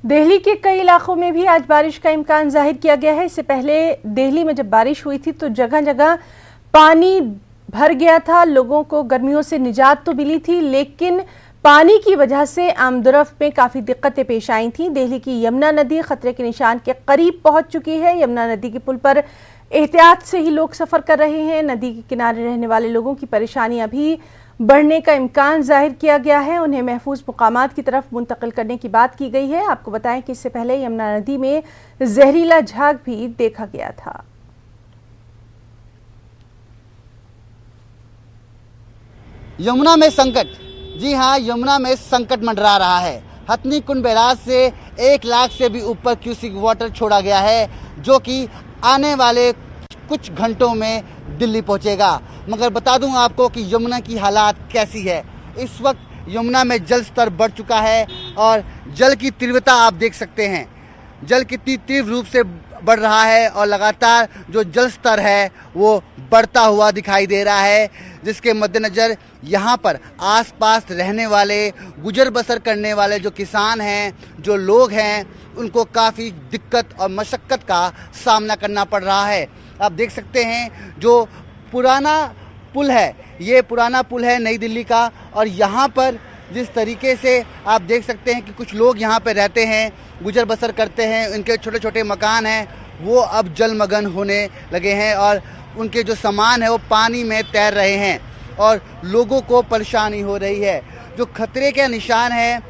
दिल्ली के कई इलाकों में भी आज बारिश का इम्कान जाहिर किया गया है। इससे पहले दिल्ली में जब बारिश हुई थी तो जगह जगह पानी भर गया था। लोगों को गर्मियों से निजात तो मिली थी, लेकिन पानी की वजह से आमदोरफ्त में काफ़ी दिक्कतें पेश आई थीं। दिल्ली की यमुना नदी खतरे के निशान के करीब पहुंच चुकी है। यमुना नदी के पुल पर एहतियात से ही लोग सफ़र कर रहे हैं। नदी के किनारे रहने वाले लोगों की परेशानी अभी बढ़ने का इम्कान जाहिर किया गया है। उन्हें महफूज मुकामात की तरफ मुंतकिल करने की बात की गई है। आपको बताएं कि इससे पहले यमुना नदी में जहरीला झाग भी देखा गया था। यमुना में संकट, जी हाँ, यमुना में संकट मंडरा रहा है। हथनी कुंड बैराज से 1 लाख से भी ऊपर क्यूसिक वाटर छोड़ा गया है, जो कि आने वाले कुछ घंटों में दिल्ली पहुंचेगा। मगर बता दूं आपको कि यमुना की हालात कैसी है। इस वक्त यमुना में जल स्तर बढ़ चुका है और जल की तीव्रता आप देख सकते हैं। जल कितनी तीव्र रूप से बढ़ रहा है और लगातार जो जल स्तर है वो बढ़ता हुआ दिखाई दे रहा है, जिसके मद्देनज़र यहाँ पर आसपास रहने वाले, गुजर बसर करने वाले जो किसान हैं, जो लोग हैं, उनको काफ़ी दिक्कत और मशक्क़त का सामना करना पड़ रहा है। आप देख सकते हैं जो पुराना पुल है, ये पुराना पुल है नई दिल्ली का, और यहाँ पर जिस तरीके से आप देख सकते हैं कि कुछ लोग यहाँ पे रहते हैं, गुजर बसर करते हैं, उनके छोटे छोटे मकान हैं, वो अब जलमग्न होने लगे हैं और उनके जो सामान है वो पानी में तैर रहे हैं और लोगों को परेशानी हो रही है। जो खतरे के निशान है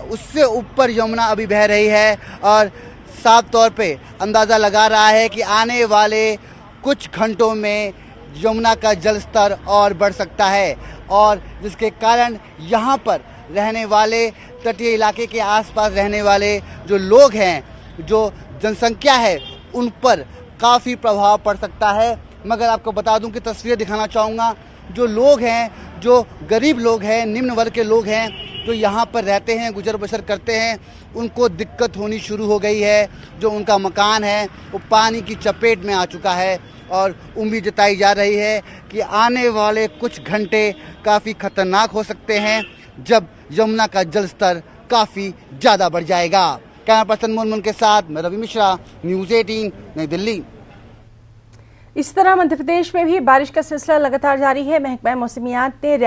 उससे ऊपर यमुना अभी बह रही है और साफ तौर पे अंदाज़ा लगा रहा है कि आने वाले कुछ घंटों में यमुना का जल स्तर और बढ़ सकता है, और जिसके कारण यहाँ पर रहने वाले, तटीय इलाके के आसपास रहने वाले जो लोग हैं, जो जनसंख्या है, उन पर काफ़ी प्रभाव पड़ सकता है। मगर आपको बता दूं कि तस्वीरें दिखाना चाहूँगा, जो लोग हैं, जो गरीब लोग हैं, निम्न वर्ग के लोग हैं, जो यहाँ पर रहते हैं, गुजर बसर करते हैं, उनको दिक्कत होनी शुरू हो गई है। जो उनका मकान है वो पानी की चपेट में आ चुका है और उम्मीद जताई जा रही है कि आने वाले कुछ घंटे काफ़ी खतरनाक हो सकते हैं, जब यमुना का जल स्तर काफ़ी ज़्यादा बढ़ जाएगा। कैमरा पर्सन मुनमुन के साथ मैं रवि मिश्रा, न्यूज़ 18 नई दिल्ली। इस तरह मध्य प्रदेश में भी बारिश का सिलसिला लगातार जारी है। महकमा मौसमियात ने